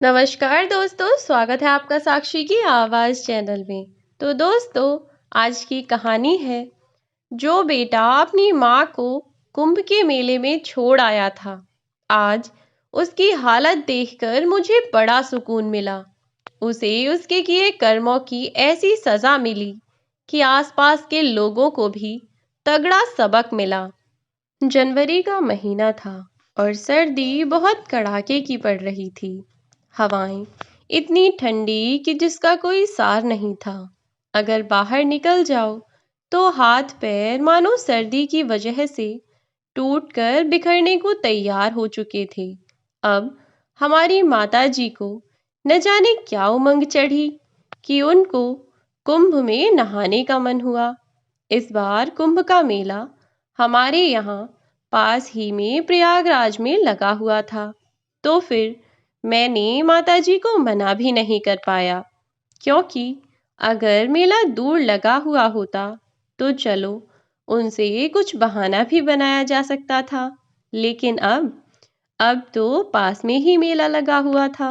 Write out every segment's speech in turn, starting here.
नमस्कार दोस्तों, स्वागत है आपका साक्षी की आवाज़ चैनल में। तो दोस्तों, आज की कहानी है जो बेटा अपनी माँ को कुंभ के मेले में छोड़ आया था। आज उसकी हालत देखकर मुझे बड़ा सुकून मिला। उसे उसके किए कर्मों की ऐसी सज़ा मिली कि आसपास के लोगों को भी तगड़ा सबक मिला। जनवरी का महीना था और सर्दी बहुत कड़ाके की पड़ रही थी। हवाएं इतनी ठंडी कि जिसका कोई सार नहीं था। अगर बाहर निकल जाओ तो हाथ पैर मानो सर्दी की वजह से टूटकर बिखरने को तैयार हो चुके थे। अब हमारी माता जी को न जाने क्या उमंग चढ़ी कि उनको कुंभ में नहाने का मन हुआ। इस बार कुंभ का मेला हमारे यहाँ पास ही में प्रयागराज में लगा हुआ था। तो फिर मैंने माताजी को मना भी नहीं कर पाया, क्योंकि अगर मेला दूर लगा हुआ होता तो चलो उनसे कुछ बहाना भी बनाया जा सकता था। लेकिन अब तो पास में ही मेला लगा हुआ था,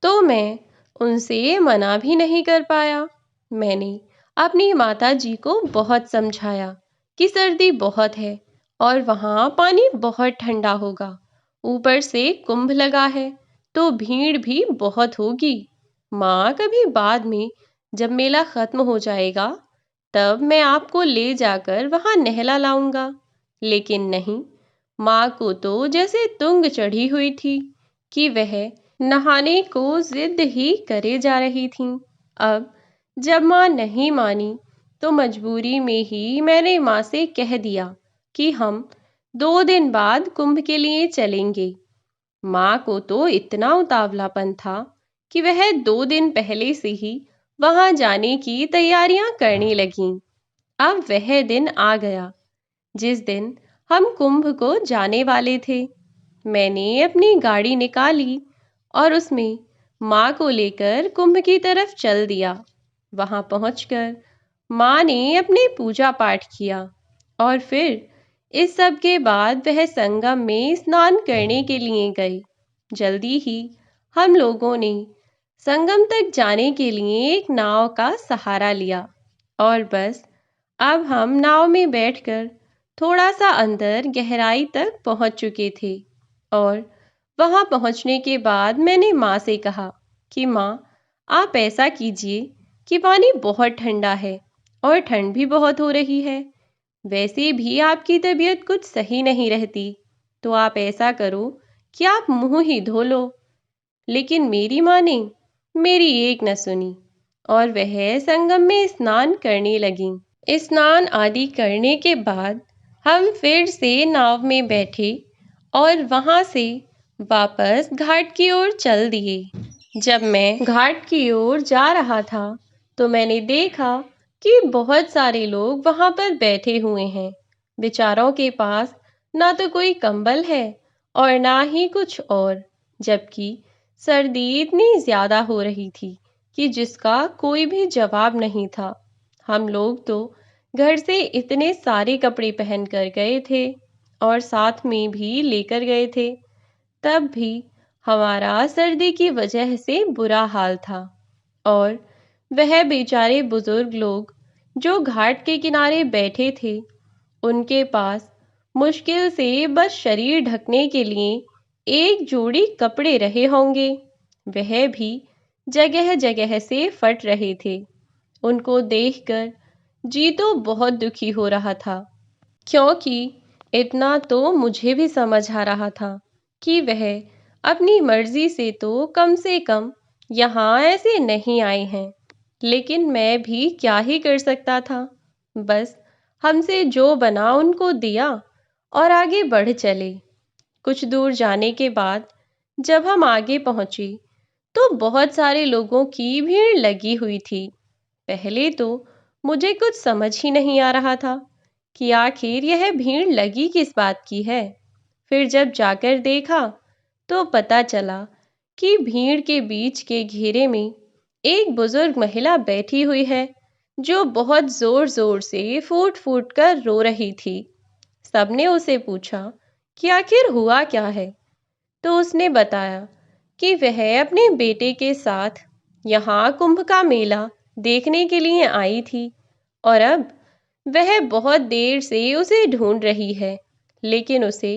तो मैं उनसे मना भी नहीं कर पाया। मैंने अपनी माताजी को बहुत समझाया कि सर्दी बहुत है और वहाँ पानी बहुत ठंडा होगा। ऊपर से कुंभ लगा है तो भीड़ भी बहुत होगी। माँ, कभी बाद में जब मेला खत्म हो जाएगा तब मैं आपको ले जाकर वहाँ नहला लाऊंगा। लेकिन नहीं, माँ को तो जैसे तुंग चढ़ी हुई थी कि वह नहाने को जिद ही करे जा रही थीं। अब जब माँ नहीं मानी तो मजबूरी में ही मैंने माँ से कह दिया कि हम 2 दिन बाद कुंभ के लिए चलेंगे। माँ को तो इतना उतावलापन था कि वह 2 दिन पहले से ही वहां जाने की तैयारियां करने लगीं। अब वह दिन आ गया जिस दिन हम कुंभ को जाने वाले थे। मैंने अपनी गाड़ी निकाली और उसमें माँ को लेकर कुंभ की तरफ चल दिया। वहां पहुंचकर माँ ने अपने पूजा पाठ किया और फिर इस सब के बाद वह संगम में स्नान करने के लिए गई। जल्दी ही हम लोगों ने संगम तक जाने के लिए एक नाव का सहारा लिया और बस अब हम नाव में बैठकर थोड़ा सा अंदर गहराई तक पहुंच चुके थे। और वहां पहुंचने के बाद मैंने माँ से कहा कि माँ, आप ऐसा कीजिए कि पानी बहुत ठंडा है और ठंड भी बहुत हो रही है। वैसे भी आपकी तबीयत कुछ सही नहीं रहती, तो आप ऐसा करो कि आप मुंह ही धो लो। लेकिन मेरी माँ ने मेरी एक न सुनी और वह संगम में स्नान करने लगी। स्नान आदि करने के बाद हम फिर से नाव में बैठे और वहां से वापस घाट की ओर चल दिए। जब मैं घाट की ओर जा रहा था तो मैंने देखा कि बहुत सारे लोग वहां पर बैठे हुए हैं। बेचारों के पास ना तो कोई कंबल है और ना ही कुछ और, जबकि सर्दी इतनी ज्यादा हो रही थी कि जिसका कोई भी जवाब नहीं था। हम लोग तो घर से इतने सारे कपड़े पहन कर गए थे और साथ में भी लेकर गए थे, तब भी हमारा सर्दी की वजह से बुरा हाल था। और वह बेचारे बुजुर्ग लोग जो घाट के किनारे बैठे थे, उनके पास मुश्किल से बस शरीर ढकने के लिए एक जोड़ी कपड़े रहे होंगे। वह भी जगह जगह से फट रहे थे। उनको देखकर जी तो बहुत दुखी हो रहा था, क्योंकि इतना तो मुझे भी समझ आ रहा था कि वह अपनी मर्जी से कम यहाँ ऐसे नहीं आए हैं। लेकिन मैं भी क्या ही कर सकता था। बस हमसे जो बना उनको दिया और आगे बढ़ चले। कुछ दूर जाने के बाद जब हम आगे पहुंचे तो बहुत सारे लोगों की भीड़ लगी हुई थी। पहले तो मुझे कुछ समझ ही नहीं आ रहा था कि आखिर यह भीड़ लगी किस बात की है। फिर जब जाकर देखा तो पता चला कि भीड़ के बीच के घेरे में एक बुजुर्ग महिला बैठी हुई है, जो बहुत जोर जोर से फूट फूट कर रो रही थी। सबने उसे पूछा कि आखिर हुआ क्या है। तो उसने बताया कि वह अपने बेटे के साथ यहाँ कुंभ का मेला देखने के लिए आई थी और अब वह बहुत देर से उसे ढूंढ रही है, लेकिन उसे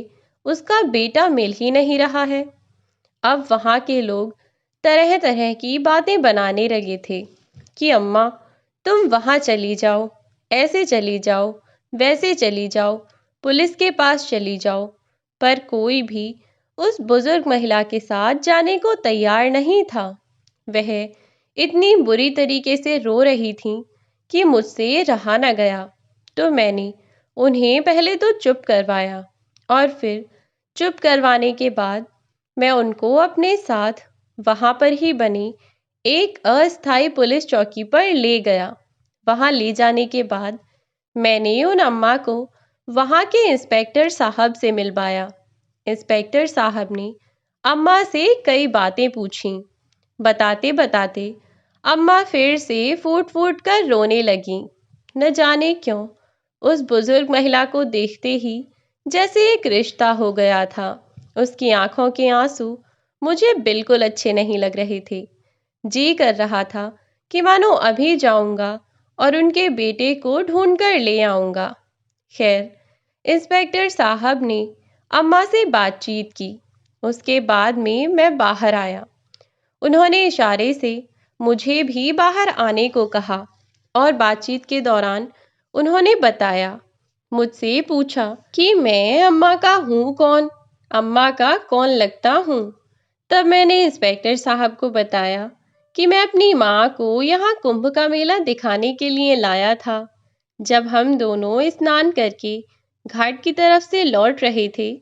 उसका बेटा मिल ही नहीं रहा है। अब वहाँ के लोग तरह तरह की बातें बनाने लगे थे कि अम्मा, तुम वहाँ चली जाओ, ऐसे चली जाओ, वैसे चली जाओ, पुलिस के पास चली जाओ। पर कोई भी उस बुजुर्ग महिला के साथ जाने को तैयार नहीं था। वह इतनी बुरी तरीके से रो रही थी कि मुझसे रहा न गया। तो मैंने उन्हें पहले तो चुप करवाया और फिर चुप करवाने के बाद मैं उनको अपने साथ वहां पर ही बनी एक अस्थायी पुलिस चौकी पर ले गया। वहां ले जाने के बाद मैंने उन अम्मा को वहां के इंस्पेक्टर साहब से मिलवाया। इंस्पेक्टर साहब ने अम्मा से कई बातें पूछीं। बताते बताते अम्मा फिर से फूट फूट कर रोने लगीं। न जाने क्यों उस बुजुर्ग महिला को देखते ही जैसे एक रिश्ता हो गया था। उसकी आंखों के आंसू मुझे बिल्कुल अच्छे नहीं लग रहे थे। जी कर रहा था कि मानो अभी जाऊंगा और उनके बेटे को ढूंढ कर ले आऊंगा। खैर, इंस्पेक्टर साहब ने अम्मा से बातचीत की। उसके बाद में मैं बाहर आया। उन्होंने इशारे से मुझे भी बाहर आने को कहा और बातचीत के दौरान उन्होंने बताया, मुझसे पूछा कि मैं अम्मा का हूँ कौन, अम्मा का कौन लगता हूँ। तब मैंने इंस्पेक्टर साहब को बताया कि मैं अपनी माँ को यहाँ कुंभ का मेला दिखाने के लिए लाया था। जब हम दोनों स्नान करके घाट की तरफ से लौट रहे थे,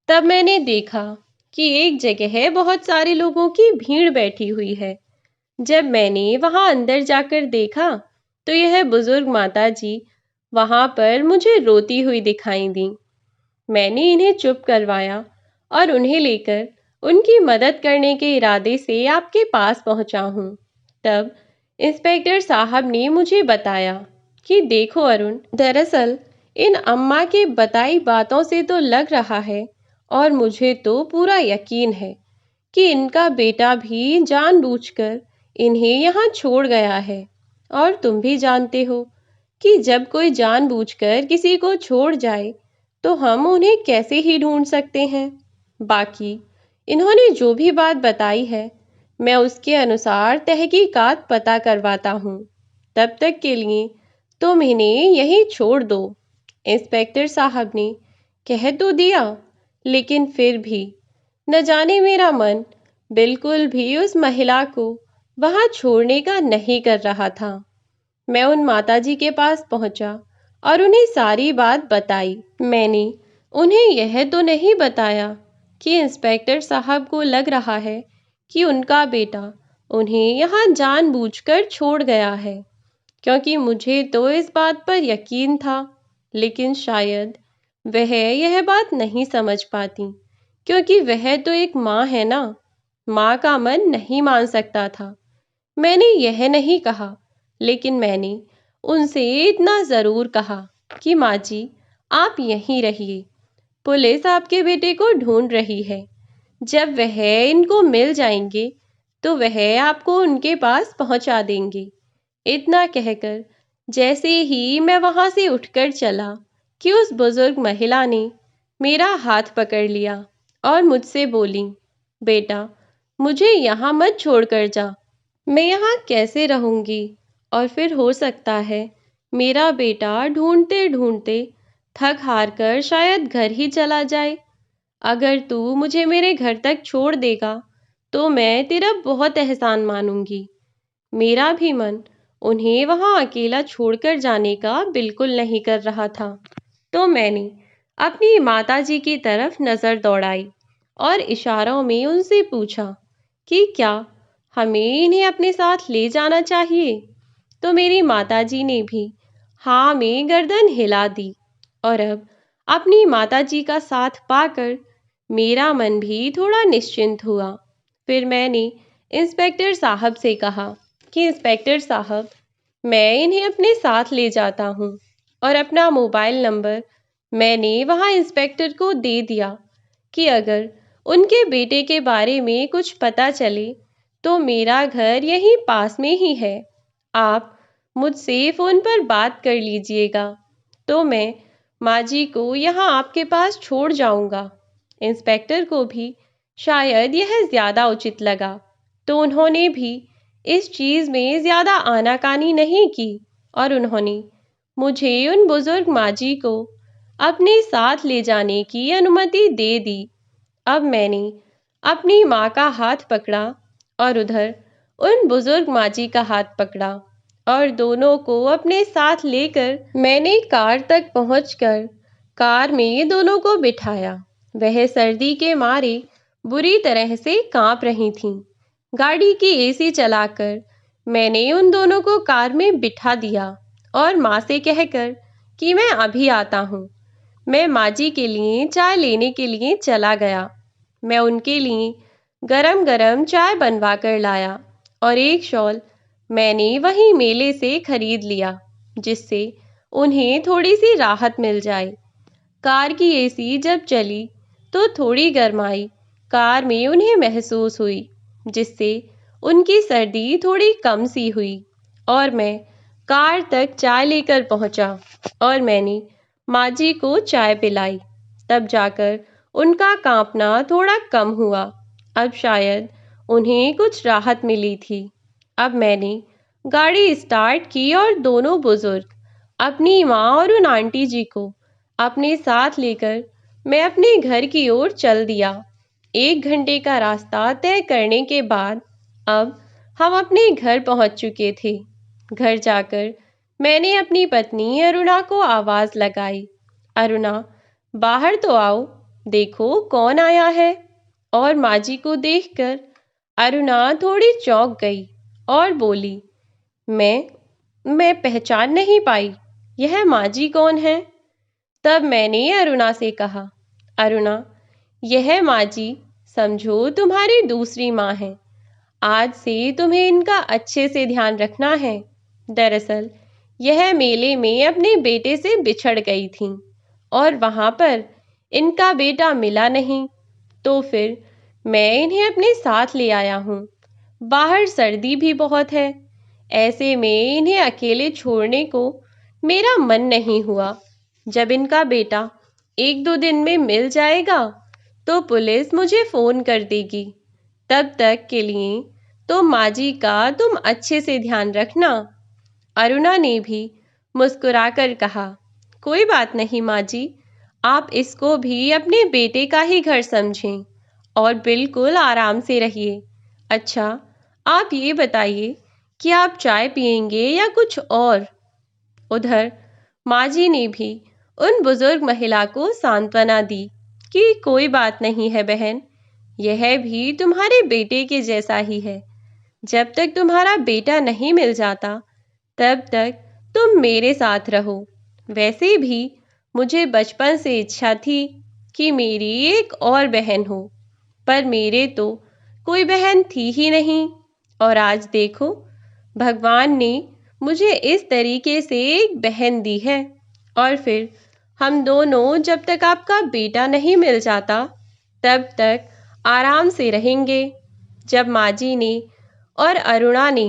तब मैंने देखा कि एक जगह बहुत सारे लोगों की भीड़ बैठी हुई है। जब मैंने वहां अंदर जाकर देखा तो यह बुजुर्ग माता जी वहां पर मुझे रोती हुई दिखाई दी। मैंने इन्हें चुप करवाया और उन्हें लेकर उनकी मदद करने के इरादे से आपके पास पहुंचा हूं। तब इंस्पेक्टर साहब ने मुझे बताया कि देखो अरुण, दरअसल इन अम्मा के बताई बातों से तो लग रहा है और मुझे तो पूरा यकीन है कि इनका बेटा भी जानबूझकर इन्हें यहाँ छोड़ गया है। और तुम भी जानते हो कि जब कोई जानबूझकर किसी को छोड़ जाए तो हम उन्हें कैसे ही ढूंढ सकते हैं। बाकी इन्होंने जो भी बात बताई है, मैं उसके अनुसार तहकीकात पता करवाता हूँ। तब तक के लिए तुम इन्हें यहीं छोड़ दो। इंस्पेक्टर साहब ने कह तो दिया, लेकिन फिर भी न जाने मेरा मन बिल्कुल भी उस महिला को वहां छोड़ने का नहीं कर रहा था। मैं उन माताजी के पास पहुंचा और उन्हें सारी बात बताई। मैंने उन्हें यह तो नहीं बताया कि इंस्पेक्टर साहब को लग रहा है कि उनका बेटा उन्हें यहाँ जानबूझकर छोड़ गया है, क्योंकि मुझे तो इस बात पर यकीन था। लेकिन शायद वह यह बात नहीं समझ पाती, क्योंकि वह तो एक माँ है ना। माँ का मन नहीं मान सकता था। मैंने यह नहीं कहा, लेकिन मैंने उनसे इतना ज़रूर कहा कि माँ जी, आप यहीं रहिए, पुलिस आपके बेटे को ढूंढ रही है। जब वह इनको मिल जाएंगे तो वह आपको उनके पास पहुंचा देंगे। इतना कहकर जैसे ही मैं वहां से उठकर चला कि उस बुजुर्ग महिला ने मेरा हाथ पकड़ लिया और मुझसे बोली, बेटा, मुझे यहाँ मत छोड़कर जा। मैं यहाँ कैसे रहूंगी? और फिर हो सकता है मेरा बेटा ढूंढते ढूंढते थक हार कर शायद घर ही चला जाए। अगर तू मुझे मेरे घर तक छोड़ देगा तो मैं तेरा बहुत एहसान मानूंगी। मेरा भी मन उन्हें वहां अकेला छोड़कर जाने का बिल्कुल नहीं कर रहा था। तो मैंने अपनी माताजी की तरफ नजर दौड़ाई और इशारों में उनसे पूछा कि क्या हमें इन्हें अपने साथ ले जाना चाहिए। तो मेरी माताजी ने भी हाँ में गर्दन हिला दी। और अब अपनी माताजी का साथ पाकर मेरा मन भी थोड़ा निश्चिंत हुआ। फिर मैंने इंस्पेक्टर साहब से कहा कि इंस्पेक्टर साहब, मैं इन्हें अपने साथ ले जाता हूँ। और अपना मोबाइल नंबर मैंने वहाँ इंस्पेक्टर को दे दिया कि अगर उनके बेटे के बारे में कुछ पता चले तो मेरा घर यहीं पास में ही है। आप मुझसे फ़ोन पर बात कर लीजिएगा तो मैं माँ जी को यहाँ आपके पास छोड़ जाऊँगा। इंस्पेक्टर को भी शायद यह ज़्यादा उचित लगा, तो उन्होंने भी इस चीज़ में ज़्यादा आनाकानी नहीं की और उन्होंने मुझे उन बुज़ुर्ग माँ जी को अपने साथ ले जाने की अनुमति दे दी। अब मैंने अपनी माँ का हाथ पकड़ा और उधर उन बुजुर्ग माँ जी का हाथ पकड़ा और दोनों को अपने साथ लेकर मैंने कार तक पहुंचकर कार में दोनों को बिठाया। वह सर्दी के मारे बुरी तरह से कांप रही थीं। गाड़ी की एसी चलाकर मैंने उन दोनों को कार में बिठा दिया और माँ से कहकर कि मैं अभी आता हूँ। मैं माँ जी के लिए चाय लेने के लिए चला गया। मैं उनके लिए गरम गरम चाय बनवा कर लाया और एक शॉल मैंने वहीं मेले से खरीद लिया जिससे उन्हें थोड़ी सी राहत मिल जाए। कार की एसी जब चली तो थोड़ी गर्माई कार में उन्हें महसूस हुई जिससे उनकी सर्दी थोड़ी कम सी हुई और मैं कार तक चाय लेकर पहुंचा और मैंने माँ जी को चाय पिलाई। तब जाकर उनका कांपना थोड़ा कम हुआ। अब शायद उन्हें कुछ राहत मिली थी। अब मैंने गाड़ी स्टार्ट की और दोनों बुजुर्ग अपनी माँ और उन आंटी जी को अपने साथ लेकर मैं अपने घर की ओर चल दिया। 1 घंटे का रास्ता तय करने के बाद अब हम अपने घर पहुंच चुके थे। घर जाकर मैंने अपनी पत्नी अरुणा को आवाज लगाई, अरुणा बाहर तो आओ, देखो कौन आया है। और माँ जी को देखकर अरुणा थोड़ी चौंक गई और बोली, मैं पहचान नहीं पाई, यह माँ जी कौन है। तब मैंने अरुणा से कहा, अरुणा यह माँ जी समझो तुम्हारी दूसरी माँ है। आज से तुम्हें इनका अच्छे से ध्यान रखना है। दरअसल यह मेले में अपने बेटे से बिछड़ गई थीं और वहां पर इनका बेटा मिला नहीं, तो फिर मैं इन्हें अपने साथ ले आया हूँ। बाहर सर्दी भी बहुत है, ऐसे में इन्हें अकेले छोड़ने को मेरा मन नहीं हुआ। जब इनका बेटा 1-2 दिन में मिल जाएगा तो पुलिस मुझे फोन कर देगी। तब तक के लिए तो माँ जी का तुम अच्छे से ध्यान रखना। अरुणा ने भी मुस्कुराकर कहा, कोई बात नहीं माँ जी, आप इसको भी अपने बेटे का ही घर समझें और बिल्कुल आराम से रहिए। अच्छा, आप ये बताइए कि आप चाय पियेंगे या कुछ और। उधर माँ जी ने भी उन बुजुर्ग महिला को सांत्वना दी कि कोई बात नहीं है बहन, यह भी तुम्हारे बेटे के जैसा ही है। जब तक तुम्हारा बेटा नहीं मिल जाता तब तक तुम मेरे साथ रहो। वैसे भी मुझे बचपन से इच्छा थी कि मेरी एक और बहन हो, पर मेरे तो कोई बहन थी ही नहीं। और आज देखो, भगवान ने मुझे इस तरीके से एक बहन दी है। और फिर हम दोनों जब तक आपका बेटा नहीं मिल जाता तब तक आराम से रहेंगे। जब माँ जी ने और अरुणा ने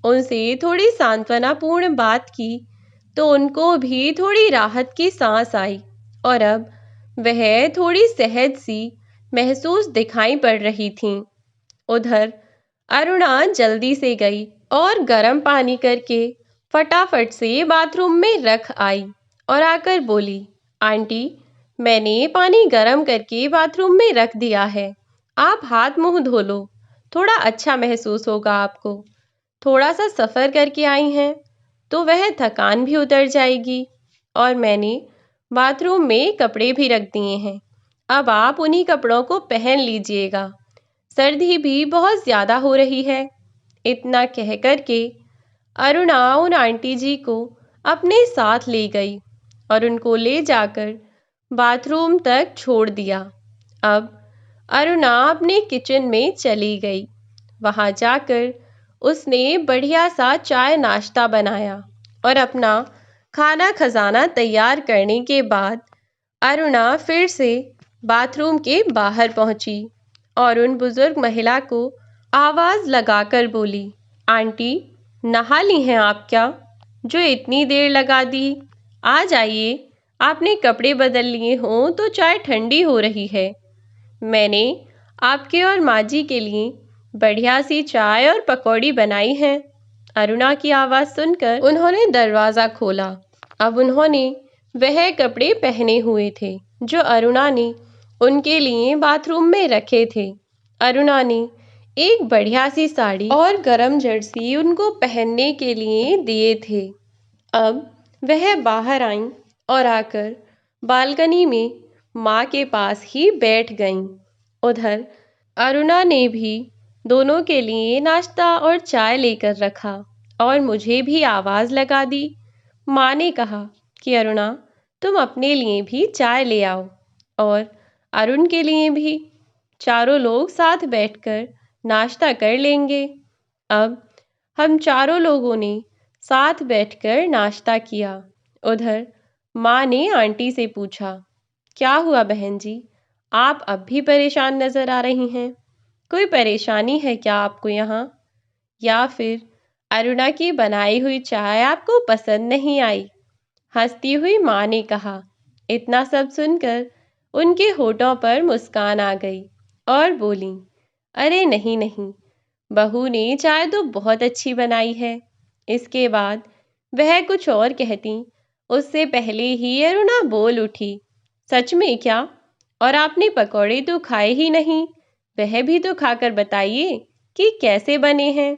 उनसे थोड़ी सांत्वनापूर्ण बात की तो उनको भी थोड़ी राहत की सांस आई और अब वह थोड़ी सहज सी महसूस दिखाई पड़ रही थीं। उधर अरुणा जल्दी से गई और गर्म पानी करके फटाफट से बाथरूम में रख आई और आकर बोली, आंटी मैंने पानी गर्म करके बाथरूम में रख दिया है, आप हाथ मुंह धो लो, थोड़ा अच्छा महसूस होगा आपको। थोड़ा सा सफ़र करके आई हैं तो वह थकान भी उतर जाएगी। और मैंने बाथरूम में कपड़े भी रख दिए हैं, अब आप उन्हीं कपड़ों को पहन लीजिएगा, सर्दी भी बहुत ज़्यादा हो रही है। इतना कह कर के अरुणा उन आंटी जी को अपने साथ ले गई और उनको ले जाकर बाथरूम तक छोड़ दिया। अब अरुणा अपने किचन में चली गई। वहां जाकर उसने बढ़िया सा चाय नाश्ता बनाया और अपना खाना खजाना तैयार करने के बाद अरुणा फिर से बाथरूम के बाहर पहुंची। और उन बुजुर्ग महिला को आवाज लगाकर बोली, आंटी, नहा ली हैं आप क्या, जो इतनी देर लगा दी? आ जाइए, आपने कपड़े बदल लिए हों तो चाय ठंडी हो रही है। मैंने आपके और माँ जी के लिए बढ़िया सी चाय और पकौड़ी बनाई है। अरुणा की आवाज़ सुनकर उन्होंने दरवाज़ा खोला। अब उन्होंने वह कपड़े पहने हुए थे जो अरुणा ने उनके लिए बाथरूम में रखे थे। अरुणा ने एक बढ़िया सी साड़ी और गरम जर्सी उनको पहनने के लिए दिए थे। अब वह बाहर आईं और आकर बालकनी में माँ के पास ही बैठ गईं। उधर अरुणा ने भी दोनों के लिए नाश्ता और चाय लेकर रखा और मुझे भी आवाज़ लगा दी। माँ ने कहा कि अरुणा, तुम अपने लिए भी चाय ले आओ और अरुण के लिए भी। चारों लोग साथ बैठकर नाश्ता कर लेंगे। अब हम चारों लोगों ने साथ बैठकर नाश्ता किया। उधर माँ ने आंटी से पूछा, क्या हुआ बहन जी, आप अब भी परेशान नजर आ रही हैं? कोई परेशानी है क्या आपको यहाँ? या फिर अरुणा की बनाई हुई चाय आपको पसंद नहीं आई? हंसती हुई माँ ने कहा। इतना सब सुनकर उनके होठों पर मुस्कान आ गई और बोली, अरे नहीं नहीं, बहू ने चाय तो बहुत अच्छी बनाई है। इसके बाद वह कुछ और कहती, उससे पहले ही अरुणा बोल उठी, सच में क्या? और आपने पकौड़े तो खाए ही नहीं, वह भी तो खाकर बताइए कि कैसे बने हैं।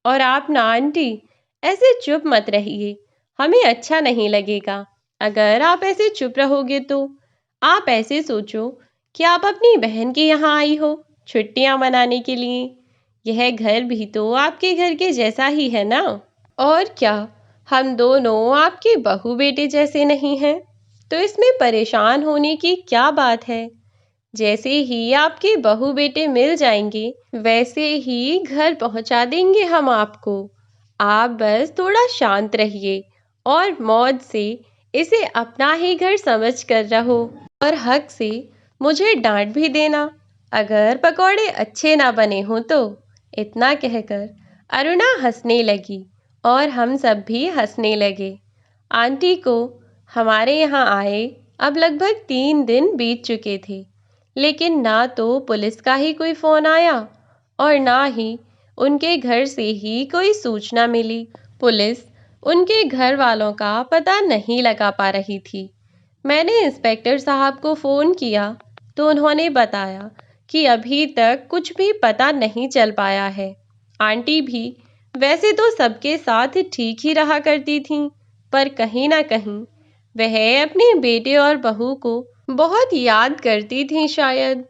और आप ना आंटी, ऐसे चुप मत रहिए, हमें अच्छा नहीं लगेगा अगर आप ऐसे चुप रहोगे तो। आप ऐसे सोचो कि आप अपनी बहन के यहाँ आई हो छुट्टियां मनाने के लिए। यह घर भी तो आपके घर के जैसा ही है ना। और क्या हम दोनों आपके बहू बेटे जैसे नहीं हैं? तो इसमें परेशान होने की क्या बात है? जैसे ही आपके बहू बेटे मिल जाएंगे वैसे ही घर पहुंचा देंगे हम आपको। आप बस थोड़ा शांत रहिए और मौज से इसे अपना ही घर समझ कर रहो। और हक से मुझे डांट भी देना अगर पकौड़े अच्छे ना बने हों तो। इतना कहकर अरुणा हंसने लगी और हम सब भी हंसने लगे। आंटी को हमारे यहाँ आए अब लगभग 3 दिन बीत चुके थे, लेकिन ना तो पुलिस का ही कोई फ़ोन आया और ना ही उनके घर से ही कोई सूचना मिली। पुलिस उनके घर वालों का पता नहीं लगा पा रही थी। मैंने इंस्पेक्टर साहब को फ़ोन किया तो उन्होंने बताया कि अभी तक कुछ भी पता नहीं चल पाया है। आंटी भी वैसे तो सबके साथ ठीक ही रहा करती थीं, पर कहीं ना कहीं वह अपने बेटे और बहू को बहुत याद करती थीं शायद।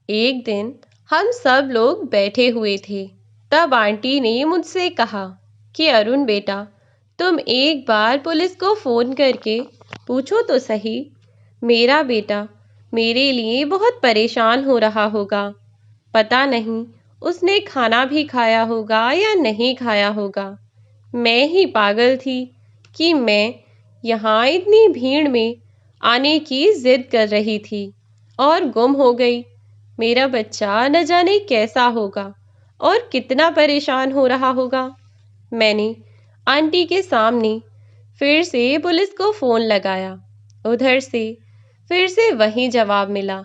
एक दिन हम सब लोग बैठे हुए थे, तब आंटी ने मुझसे कहा कि अरुण बेटा, तुम एक बार पुलिस को फ़ोन करके पूछो तो सही। मेरा बेटा मेरे लिए बहुत परेशान हो रहा होगा। पता नहीं उसने खाना भी खाया होगा या नहीं खाया होगा। मैं ही पागल थी कि मैं यहाँ इतनी भीड़ में आने की जिद कर रही थी और गुम हो गई। मेरा बच्चा न जाने कैसा होगा और कितना परेशान हो रहा होगा। मैंने आंटी के सामने फिर से पुलिस को फ़ोन लगाया। उधर से फिर से वही जवाब मिला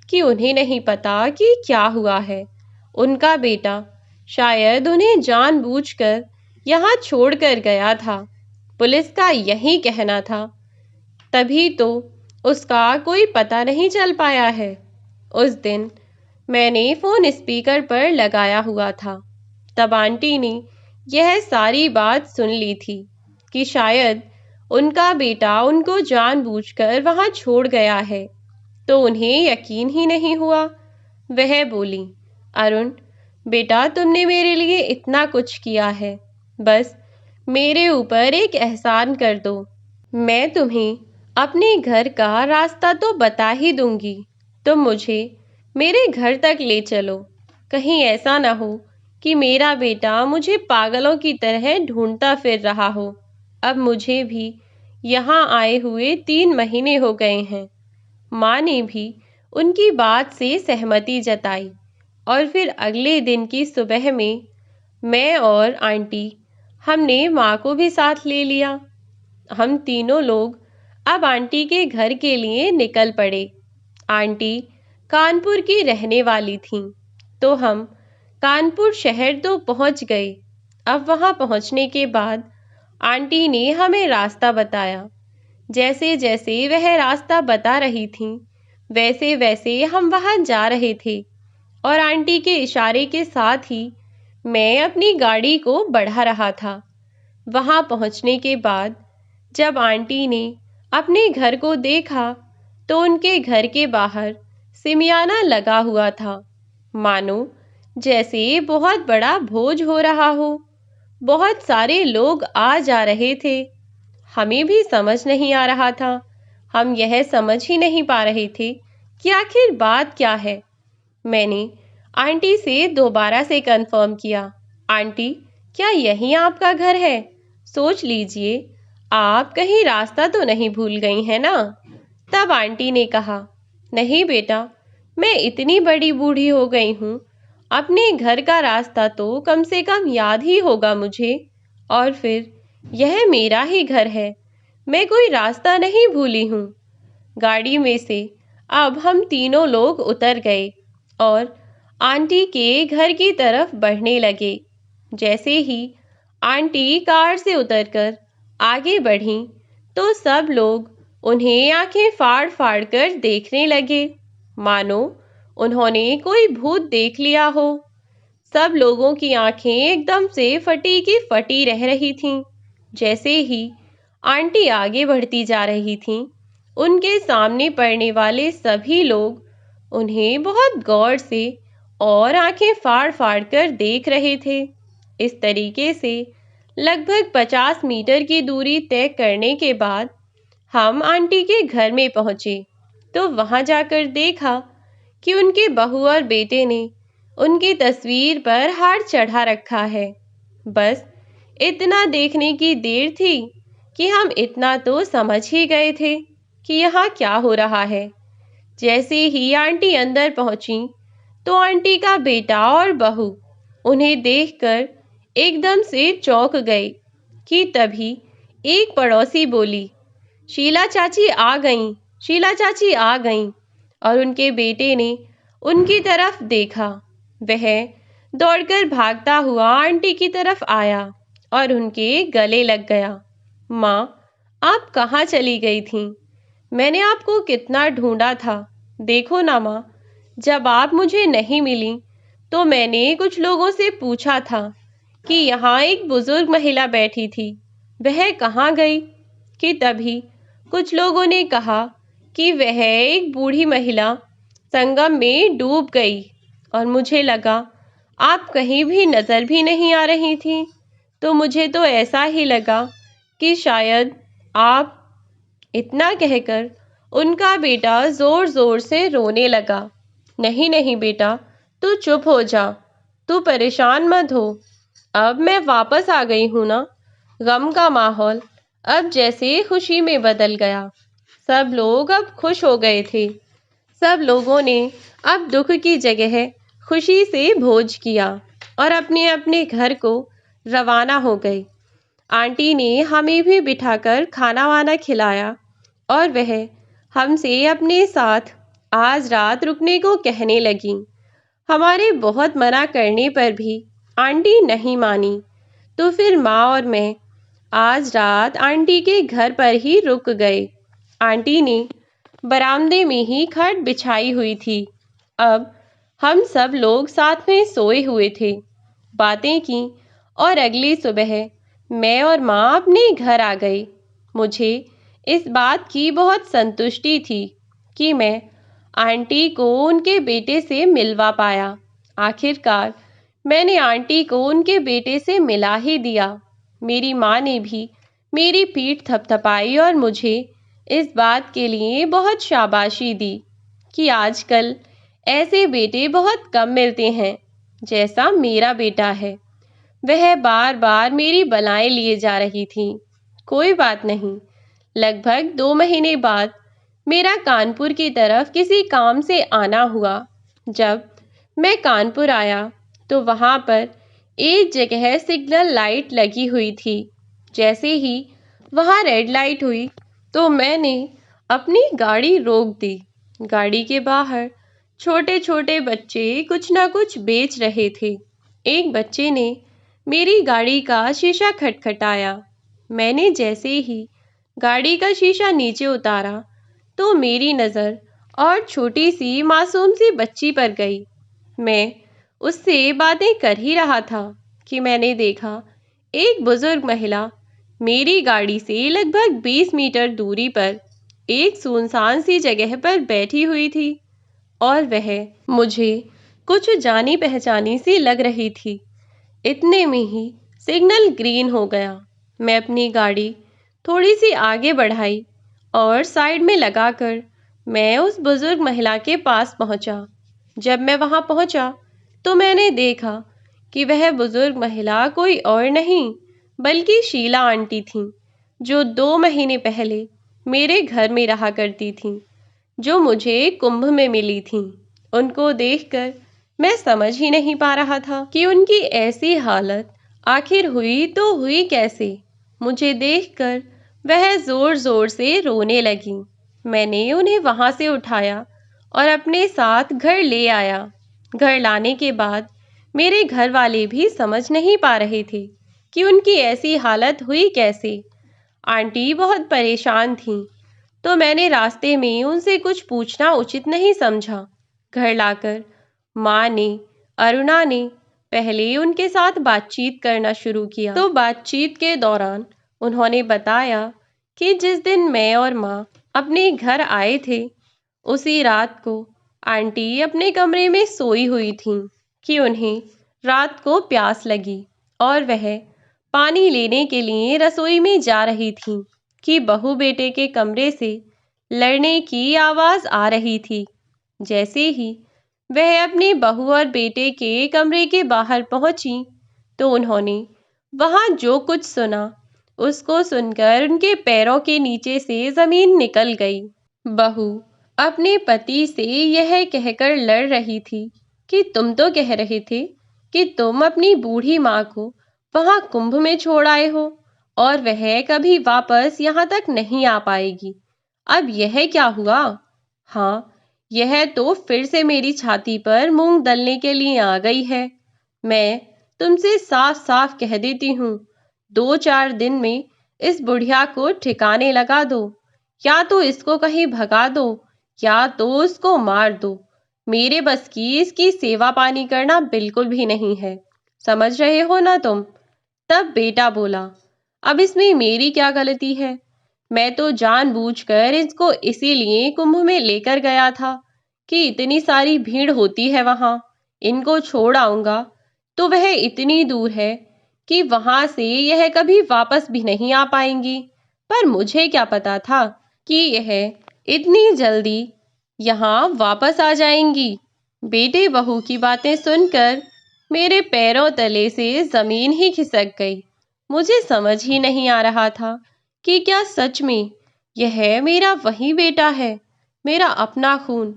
कि उन्हें नहीं पता कि क्या हुआ है। उनका बेटा शायद उन्हें जानबूझकर यहाँ छोड़कर गया था। पुलिस का यही कहना था, तभी तो उसका कोई पता नहीं चल पाया है। उस दिन मैंने फ़ोन स्पीकर पर लगाया हुआ था। तब आंटी ने यह सारी बात सुन ली थी कि शायद उनका बेटा उनको जानबूझकर वहाँ छोड़ गया है, तो उन्हें यकीन ही नहीं हुआ। वह बोली, अरुण बेटा, तुमने मेरे लिए इतना कुछ किया है, बस मेरे ऊपर एक एहसान कर दो। मैं तुम्हें अपने घर का रास्ता तो बता ही दूंगी, तुम मुझे मेरे घर तक ले चलो। कहीं ऐसा ना हो कि मेरा बेटा मुझे पागलों की तरह ढूंढता फिर रहा हो। अब मुझे भी यहाँ आए हुए 3 महीने हो गए हैं। माँ ने भी उनकी बात से सहमति जताई। और फिर अगले दिन की सुबह में मैं और आंटी हमने माँ को भी साथ ले लिया। हम तीनों लोग अब आंटी के घर के लिए निकल पड़े। आंटी कानपुर की रहने वाली थीं, तो हम कानपुर शहर तो पहुंच गए। अब वहां पहुंचने के बाद आंटी ने हमें रास्ता बताया। जैसे जैसे वह रास्ता बता रही थीं, वैसे वैसे हम वहां जा रहे थे और आंटी के इशारे के साथ ही मैं अपनी गाड़ी को बढ़ा रहा था। वहां पहुंचने के बाद जब आंटी ने अपने घर को देखा तो उनके घर के बाहर सिमियाना लगा हुआ था, मानो जैसे बहुत बड़ा भोज हो रहा हो। बहुत सारे लोग आ जा रहे थे। हमें भी समझ नहीं आ रहा था। हम यह समझ ही नहीं पा रहे थे कि आखिर बात क्या है। मैंने आंटी से दोबारा से कंफर्म किया, आंटी क्या यही आपका घर है? सोच लीजिए, आप कहीं रास्ता तो नहीं भूल गई हैं ना? तब आंटी ने कहा, नहीं बेटा, मैं इतनी बड़ी बूढ़ी हो गई हूँ, अपने घर का रास्ता तो कम से कम याद ही होगा मुझे। और फिर यह मेरा ही घर है, मैं कोई रास्ता नहीं भूली हूँ। गाड़ी में से अब हम तीनों लोग उतर गए और आंटी के घर की तरफ बढ़ने लगे। जैसे ही आंटी कार से उतरकर आगे बढ़ीं, तो सब लोग उन्हें आंखें फाड़ फाड़ कर देखने लगे, मानो उन्होंने कोई भूत देख लिया हो। सब लोगों की आंखें एकदम से फटी की फटी रह रही थीं। जैसे ही आंटी आगे बढ़ती जा रही थीं, उनके सामने पड़ने वाले सभी लोग उन्हें बहुत गौर से और आंखें फाड़ फाड़ कर देख रहे थे। इस तरीके से लगभग 50 मीटर की दूरी तय करने के बाद हम आंटी के घर में पहुंचे, तो वहां जाकर देखा कि उनके बहू और बेटे ने उनकी तस्वीर पर हार चढ़ा रखा है। बस इतना देखने की देर थी कि हम इतना तो समझ ही गए थे कि यहाँ क्या हो रहा है। जैसे ही आंटी अंदर पहुंची, तो आंटी का बेटा और बहू उन्हें देखकर एकदम से चौंक गए कि तभी एक पड़ोसी बोली, शीला चाची आ गईं, शीला चाची आ गईं। और उनके बेटे ने उनकी तरफ देखा। वह दौड़कर भागता हुआ आंटी की तरफ आया और उनके गले लग गया। माँ, आप कहाँ चली गई थीं? मैंने आपको कितना ढूंढा था। देखो ना माँ, जब आप मुझे नहीं मिली तो मैंने कुछ लोगों से पूछा था कि यहाँ एक बुजुर्ग महिला बैठी थी, वह कहाँ गई? कि तभी कुछ लोगों ने कहा कि वह एक बूढ़ी महिला संगम में डूब गई। और मुझे लगा आप कहीं भी नजर भी नहीं आ रही थी, तो मुझे तो ऐसा ही लगा कि शायद आप। इतना कहकर उनका बेटा जोर जोर से रोने लगा। नहीं नहीं बेटा, तू चुप हो जा, तू परेशान मत हो, अब मैं वापस आ गई हूं ना। गम का माहौल अब जैसे खुशी में बदल गया। सब लोग अब खुश हो गए थे। सब लोगों ने अब दुख की जगह खुशी से भोज किया और अपने अपने घर को रवाना हो गए। आंटी ने हमें भी बिठाकर खाना वाना खिलाया और वह हमसे अपने साथ आज रात रुकने को कहने लगी। हमारे बहुत मना करने पर भी आंटी नहीं मानी, तो फिर माँ और मैं आज रात आंटी के घर पर ही रुक गए। आंटी ने बरामदे में ही खट बिछाई हुई थी। अब हम सब लोग साथ में सोए हुए थे, बातें की और अगली सुबह मैं और माँ अपने घर आ गए। मुझे इस बात की बहुत संतुष्टि थी कि मैं आंटी को उनके बेटे से मिलवा पाया। आखिरकार मैंने आंटी को उनके बेटे से मिला ही दिया। मेरी माँ ने भी मेरी पीठ थपथपाई और मुझे इस बात के लिए बहुत शाबाशी दी कि आजकल ऐसे बेटे बहुत कम मिलते हैं जैसा मेरा बेटा है। वह बार बार मेरी बलाएं लिए जा रही थी। कोई बात नहीं, लगभग 2 महीने बाद मेरा कानपुर की तरफ किसी काम से आना हुआ। जब मैं कानपुर आया तो वहां पर एक जगह सिग्नल लाइट लगी हुई थी। जैसे ही वहां रेड लाइट हुई तो मैंने अपनी गाड़ी रोक दी। गाड़ी के बाहर छोटे छोटे बच्चे कुछ ना कुछ बेच रहे थे। एक बच्चे ने मेरी गाड़ी का शीशा खटखटाया। मैंने जैसे ही गाड़ी का शीशा नीचे उतारा तो मेरी नज़र और छोटी सी मासूम सी बच्ची पर गई। मैं उससे बातें कर ही रहा था कि मैंने देखा एक बुजुर्ग महिला मेरी गाड़ी से लगभग 20 मीटर दूरी पर एक सुनसान सी जगह पर बैठी हुई थी और वह मुझे कुछ जानी पहचानी सी लग रही थी। इतने में ही सिग्नल ग्रीन हो गया। मैं अपनी गाड़ी थोड़ी सी आगे बढ़ाई और साइड में लगाकर मैं उस बुजुर्ग महिला के पास पहुंचा। जब मैं वहां पहुंचा तो मैंने देखा कि वह बुजुर्ग महिला कोई और नहीं बल्कि शीला आंटी थीं, जो 2 महीने पहले मेरे घर में रहा करती थीं, जो मुझे कुंभ में मिली थीं। उनको देखकर मैं समझ ही नहीं पा रहा था कि उनकी ऐसी हालत आखिर हुई तो हुई कैसे। मुझे देखकर वह जोर जोर से रोने लगी। मैंने उन्हें वहां से उठाया और अपने साथ घर ले आया। घर लाने के बाद मेरे घर वाले भी समझ नहीं पा रहे थे कि उनकी ऐसी हालत हुई कैसे। आंटी बहुत परेशान थीं, तो मैंने रास्ते में उनसे कुछ पूछना उचित नहीं समझा। घर लाकर माँ ने, अरुणा ने पहले उनके साथ बातचीत करना शुरू किया। तो बातचीत के दौरान उन्होंने बताया कि जिस दिन मैं और माँ अपने घर आए थे उसी रात को आंटी अपने कमरे में सोई हुई थीं कि उन्हें रात को प्यास लगी और वह पानी लेने के लिए रसोई में जा रही थीं कि बहू बेटे के कमरे से लड़ने की आवाज़ आ रही थी। जैसे ही वह अपनी बहू और बेटे के कमरे के बाहर पहुंची तो उन्होंने वहां जो कुछ सुना उसको सुनकर उनके पैरों के नीचे से जमीन निकल गई। बहू अपने पति से यह कहकर लड़ रही थी कि तुम तो कह रहे थे कि तुम अपनी बूढ़ी माँ को वहां कुंभ में छोड़ आए हो और वह कभी वापस यहाँ तक नहीं आ पाएगी। अब यह क्या हुआ? हाँ, यह तो फिर से मेरी छाती पर मूंग दलने के लिए आ गई है। मैं तुमसे साफ साफ कह देती हूँ, 2-4 दिन में इस बुढ़िया को ठिकाने लगा दो, या तो इसको कहीं भगा दो या तो उसको मार दो। मेरे बस की इसकी सेवा पानी करना बिल्कुल भी नहीं है। समझ रहे हो ना तुम? तब बेटा बोला, अब इसमें मेरी क्या गलती है? मैं तो जानबूझकर इसको इसीलिए कुंभ में लेकर गया था कि इतनी सारी भीड़ होती है वहां, इनको छोड़ आऊंगा तो वह इतनी दूर है कि वहां से यह कभी वापस भी नहीं आ पाएंगी। पर मुझे क्या पता था कि यह इतनी जल्दी यहाँ वापस आ जाएंगी। बेटे बहू की बातें सुनकर मेरे पैरों तले से जमीन ही खिसक गई। मुझे समझ ही नहीं आ रहा था कि क्या सच में यह मेरा वही बेटा है, मेरा अपना खून,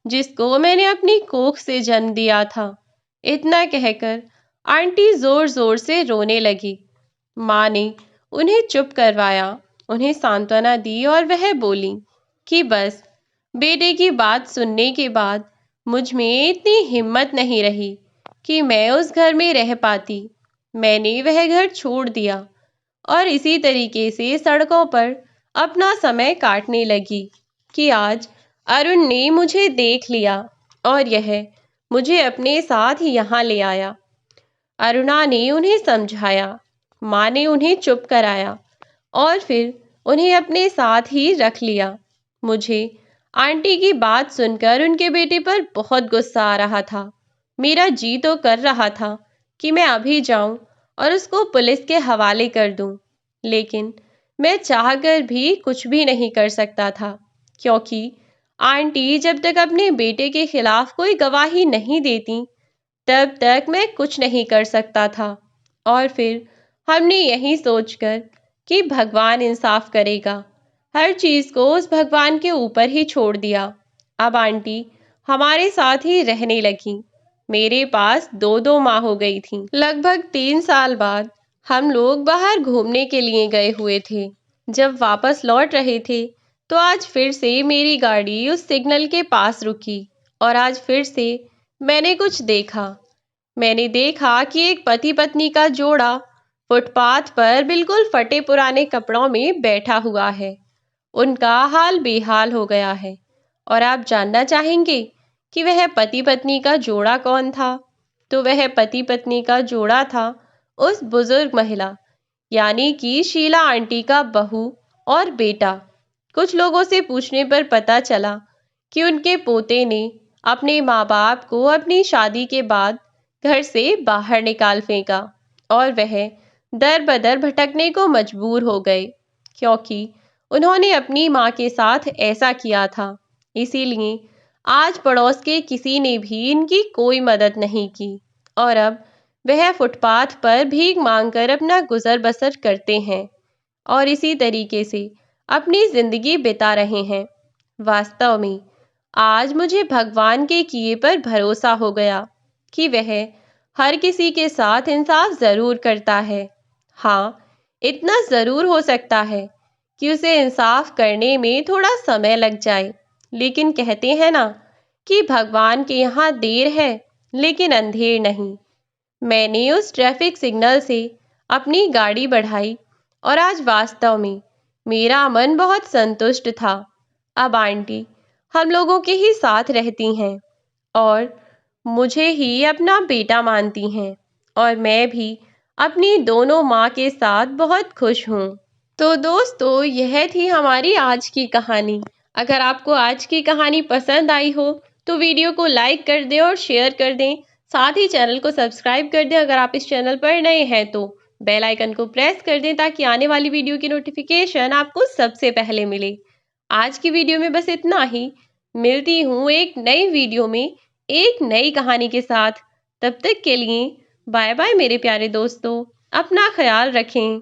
जिसको मैंने अपनी कोख से जन्म दिया था। इतना कहकर आंटी जोर जोर से रोने लगी। माँ ने उन्हें चुप करवाया, उन्हें सांत्वना दी और वह बोली कि बस बेटे की बात सुनने के बाद मुझ में इतनी हिम्मत नहीं रही कि मैं उस घर में रह पाती। मैंने वह घर छोड़ दिया और इसी तरीके से सड़कों पर अपना समय काटने लगी कि आज अरुण ने मुझे देख लिया और यह मुझे अपने साथ यहाँ ले आया। अरुणा ने उन्हें समझाया, माँ ने उन्हें चुप कराया और फिर उन्हें अपने साथ ही रख लिया। मुझे आंटी की बात सुनकर उनके बेटे पर बहुत गुस्सा आ रहा था। मेरा जी तो कर रहा था कि मैं अभी जाऊं और उसको पुलिस के हवाले कर दूं, लेकिन मैं चाहकर भी कुछ भी नहीं कर सकता था, क्योंकि आंटी जब तक अपने बेटे के खिलाफ कोई गवाही नहीं देती तब तक मैं कुछ नहीं कर सकता था। और फिर हमने यही सोचकर कि भगवान इंसाफ करेगा, हर चीज को उस भगवान के ऊपर ही छोड़ दिया। अब आंटी हमारे साथ ही रहने लगी। मेरे पास दो दो माँ हो गई थी। लगभग 3 साल बाद हम लोग बाहर घूमने के लिए गए हुए थे। जब वापस लौट रहे थे तो आज फिर से मेरी गाड़ी उस सिग्नल के पास रुकी और आज फिर से मैंने कुछ देखा। मैंने देखा कि एक पति पत्नी का जोड़ा फुटपाथ पर बिल्कुल फटे पुराने कपड़ों में बैठा हुआ है। उनका हाल बेहाल हो गया है। और आप जानना चाहेंगे कि वह पति पत्नी का जोड़ा कौन था? तो वह पति पत्नी का जोड़ा था उस बुजुर्ग महिला, यानी कि शीला आंटी का बहू और बेटा। कुछ लोगों से पूछने पर पता चला कि उनके पोते ने अपने माँ बाप को अपनी शादी के बाद घर से बाहर निकाल फेंका और वह दर बदर भटकने को मजबूर हो गए, क्योंकि उन्होंने अपनी माँ के साथ ऐसा किया था। इसीलिए आज पड़ोस के किसी ने भी इनकी कोई मदद नहीं की और अब वह फुटपाथ पर भीख मांगकर अपना गुजर बसर करते हैं और इसी तरीके से अपनी जिंदगी बिता रहे हैं। वास्तव में आज मुझे भगवान के किए पर भरोसा हो गया कि वह हर किसी के साथ इंसाफ जरूर करता है। हाँ, इतना जरूर हो सकता है कि उसे इंसाफ करने में थोड़ा समय लग जाए, लेकिन कहते हैं ना कि भगवान के यहाँ देर है लेकिन अंधेर नहीं। मैंने उस ट्रैफिक सिग्नल से अपनी गाड़ी बढ़ाई और आज वास्तव में मेरा मन बहुत संतुष्ट था। अब आंटी हम लोगों के ही साथ रहती हैं और मुझे ही अपना बेटा मानती हैं और मैं भी अपनी दोनों माँ के साथ बहुत खुश हूँ। तो दोस्तों, यह थी हमारी आज की कहानी। अगर आपको आज की कहानी पसंद आई हो तो वीडियो को लाइक कर दें और शेयर कर दें। साथ ही चैनल को सब्सक्राइब कर दें अगर आप इस चैनल पर नए हैं तो। बेल आइकन को प्रेस कर दें ताकि आने वाली वीडियो की नोटिफिकेशन आपको सबसे पहले मिले। आज की वीडियो में बस इतना ही। मिलती हूँ एक नई वीडियो में एक नई कहानी के साथ। तब तक के लिए बाय बाय मेरे प्यारे दोस्तों। अपना ख्याल रखें।